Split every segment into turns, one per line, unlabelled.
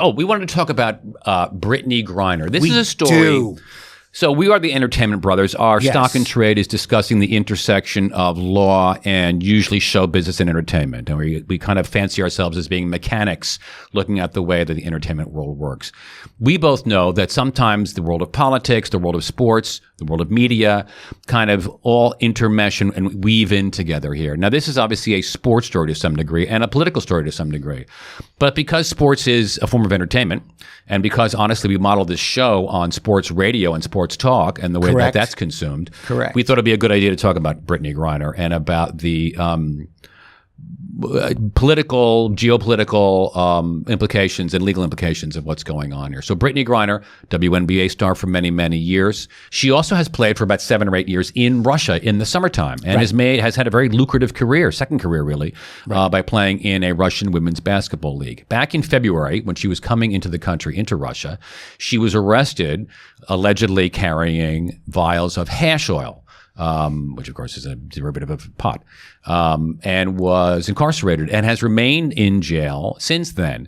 Oh, we wanted to talk about Brittney Griner. This is a story.
Do.
So we are the Entertainment Brothers. Our stock and trade is discussing the intersection of law and usually show business and entertainment. And we kind of fancy ourselves as being mechanics looking at the way that the entertainment world works. We both know that sometimes the world of politics, the world of sports, the world of media kind of all intermesh and weave in together here. Now, this is obviously a sports story to some degree and a political story to some degree. But because sports is a form of entertainment, and because honestly we model this show on sports radio and sports talk and the way that that's consumed, we thought it'd be a good idea to talk about Brittney Griner and about the political, geopolitical implications and legal implications of what's going on here. So Brittney Griner, WNBA star for many, many years. She also has played for about 7 or 8 years in Russia in the summertime and has had a very lucrative career, second career really, by playing in a Russian women's basketball league. Back in February, when she was coming into the country, into Russia, she was arrested allegedly carrying vials of hash oil. Which of course is a derivative of pot, and was incarcerated and has remained in jail since then.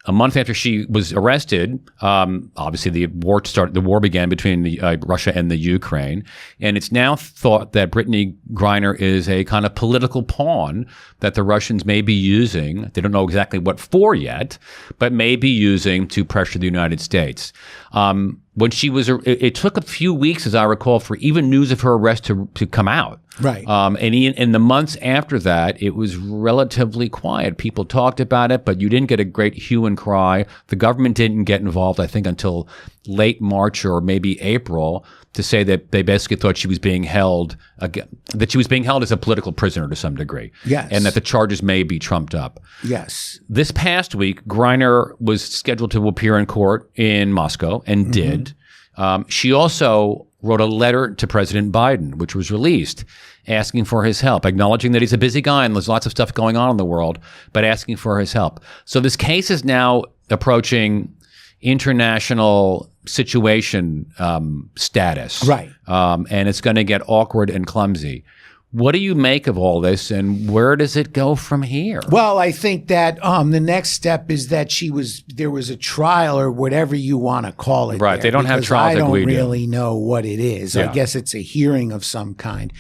A month after she was arrested, obviously the war began between Russia and the Ukraine, and it's now thought that Brittney Griner is a kind of political pawn that the Russians may be using. They don't know exactly what for yet, but may be using to pressure the United States. When she was, it took a few weeks, as I recall, for even news of her arrest to come out. Right. And in the months after that, it was relatively quiet. People talked about it, but you didn't get a great hue and cry. The government didn't get involved, I think, until late March or maybe April to say that they basically thought she was being held, that she was being held as a political prisoner to some degree. Yes. And that the charges may be trumped up. Yes. This past week, Griner was scheduled to appear in court in Moscow and did. She also wrote a letter to President Biden, which was released, asking for his help, acknowledging that he's a busy guy and there's lots of stuff going on in the world, but asking for his help. So this case is now approaching international situation status. Right. And it's going to get awkward and clumsy. What do you make of all this, and where does it go from here?
Well, I think that the next step is that there was a trial or whatever you want to call it.
Right. They don't have trials like we do.
I don't really know what it is. Yeah. I guess it's a hearing of some kind.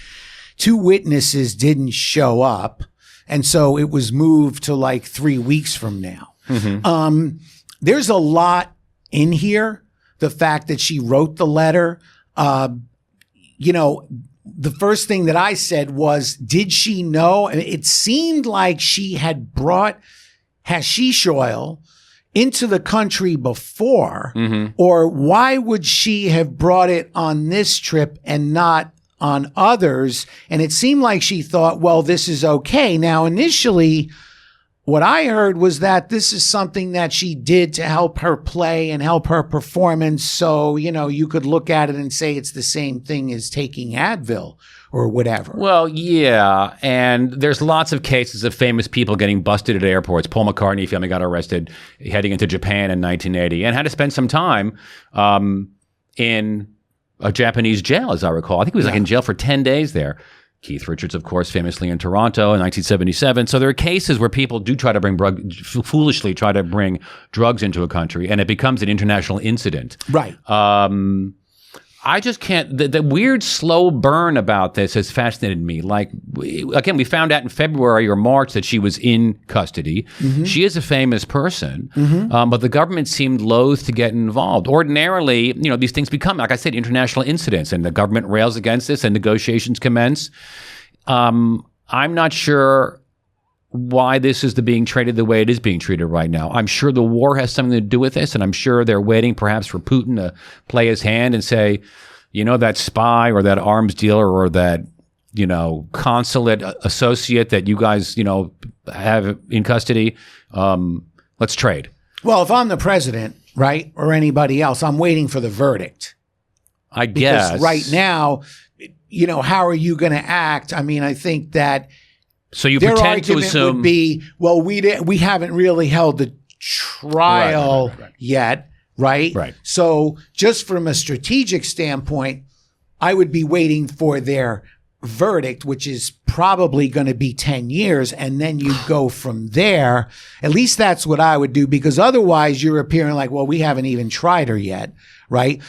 2 witnesses didn't show up, and so it was moved to like 3 weeks from now. There's a lot in here. The fact that she wrote the letter, the first thing that I said was, did she know? And it seemed like she had brought hashish oil into the country before, or why would she have brought it on this trip and not on others? And it seemed like she thought, well, this is okay. Now, initially, what I heard was that this is something that she did to help her play and help her performance. So, you could look at it and say it's the same thing as taking Advil or whatever.
Well, yeah. And there's lots of cases of famous people getting busted at airports. Paul McCartney family got arrested heading into Japan in 1980 and had to spend some time in a Japanese jail, as I recall. I think he was in jail for 10 days there. Keith Richards, of course, famously in Toronto in 1977. So there are cases where people do try to foolishly try to bring drugs into a country, and it becomes an international incident. Right. I just can't. The weird slow burn about this has fascinated me. Like, again, we found out in February or March that she was in custody. She is a famous person, but the government seemed loath to get involved. Ordinarily, these things become, like I said, international incidents, and the government rails against this, and negotiations commence. I'm not sure why this is being treated the way it is being treated right now. I'm sure the war has something to do with this, and I'm sure they're waiting perhaps for Putin to play his hand and say, that spy or that arms dealer or that, consulate associate that you guys, have in custody, let's trade.
Well, if I'm the president, right, or anybody else, I'm waiting for the verdict.
I guess.
Because right now, how are you going to act? I mean, I think that
so you pretend to assume
would be, well, we haven't really held the trial yet, right? Right. So just from a strategic standpoint, I would be waiting for their verdict, which is probably going to be 10 years, and then you go from there. At least that's what I would do, because otherwise you're appearing like, well, we haven't even tried her yet, right?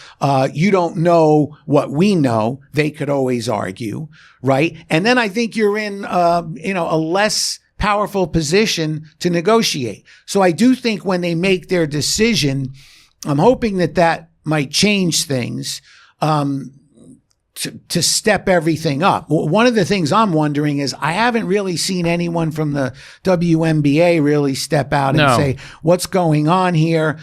You don't know what we know. They could always argue, right? And then I think you're in, a less powerful position to negotiate. So I do think when they make their decision, I'm hoping that might change things. To step everything up. One of the things I'm wondering is I haven't really seen anyone from the WNBA really step out and say, what's going on here?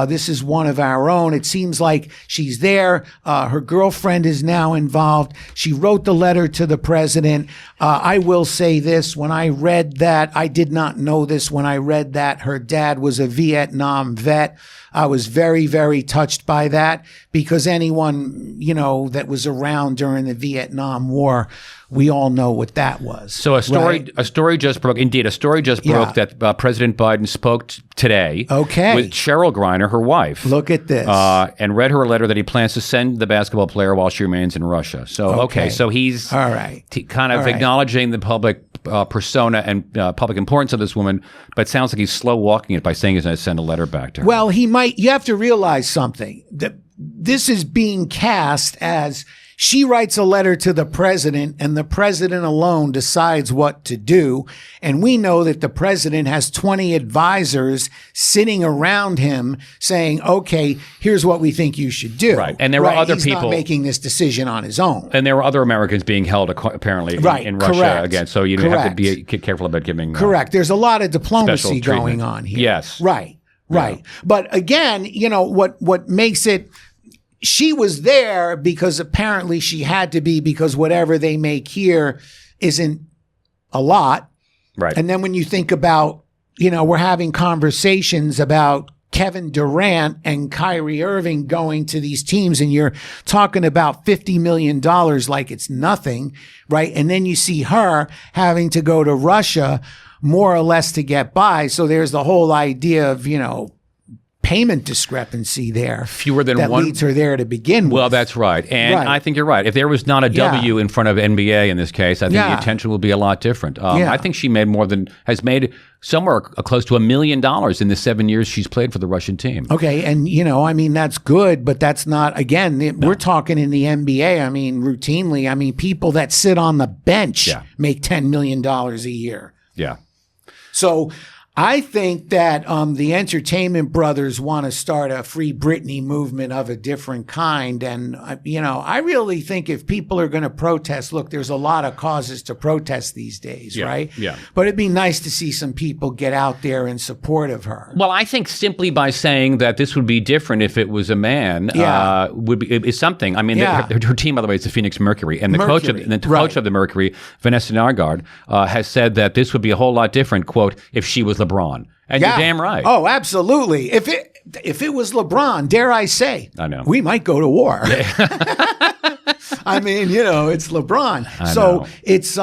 This is one of our own. It seems like she's there. Her girlfriend is now involved. She wrote the letter to the president. I will say this. When I read that, I did not know this. When I read that her dad was a Vietnam vet, I was very, very touched by that, because anyone, that was around during the Vietnam War, we all know what that was.
So a story just broke. Indeed, a story just broke that President Biden spoke today with Cheryl Griner, her wife.
Look at this.
And read her a letter that he plans to send the basketball player while she remains in Russia. So, so he's
all right.
Kind of acknowledging the public persona and public importance of this woman, but it sounds like he's slow walking it by saying he's going to send a letter back to her.
Well, he might. You have to realize something. That this is being cast as she writes a letter to the president, and the president alone decides what to do. And we know that the president has 20 advisors sitting around him saying, okay, here's what we think you should do.
Right. And there were other
He's
people
not making this decision on his own.
And there were other Americans being held apparently in Russia again. So you have to be careful about giving.
Correct. There's a lot of diplomacy going on here.
Yes.
Right. Yeah. But again, what makes it, she was there because apparently she had to be, because whatever they make here isn't a lot.
Right.
And then when you think about, we're having conversations about Kevin Durant and Kyrie Irving going to these teams, and you're talking about $50 million like it's nothing, right? And then you see her having to go to Russia more or less to get by. So there's the whole idea of, payment discrepancy there.
Fewer than
that
one
leads her there to begin with.
Well, that's right. And I think you're right. If there was not a W in front of NBA in this case, I think the attention will be a lot different. I think she made has made somewhere close to $1 million in the 7 years she's played for the Russian team.
Okay. And, that's good, but that's not, again, we're talking in the NBA. Routinely, people that sit on the bench make $10 million a year.
Yeah.
So I think that the entertainment brothers want to start a Free Britney movement of a different kind. And, I really think if people are going to protest, look, there's a lot of causes to protest these days, right?
Yeah.
But it'd be nice to see some people get out there in support of her.
Well, I think simply by saying that this would be different if it was a man is something. Her team, by the way, is the Phoenix Mercury. And the coach of the Mercury, Vanessa Nargard, has said that this would be a whole lot different, quote, if she was LeBron. And you're damn right.
Oh, absolutely. If it was LeBron, dare I say, we might go to war. It's LeBron. So it's,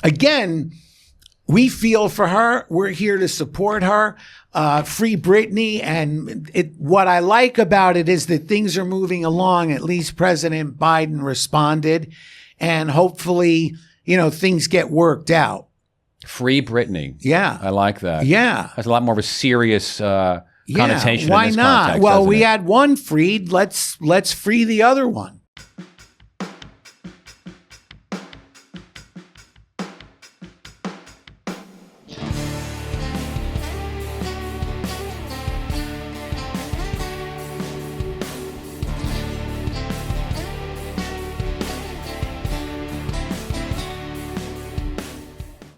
again, we feel for her. We're here to support her. Free Britney. And what I like about it is that things are moving along. At least President Biden responded, and hopefully, things get worked out.
Free Britney.
Yeah.
I like that.
Yeah.
Has a lot more of a serious connotation
why
in this
not?
context,
Well, we
it?
had one freed. Let's free the other one.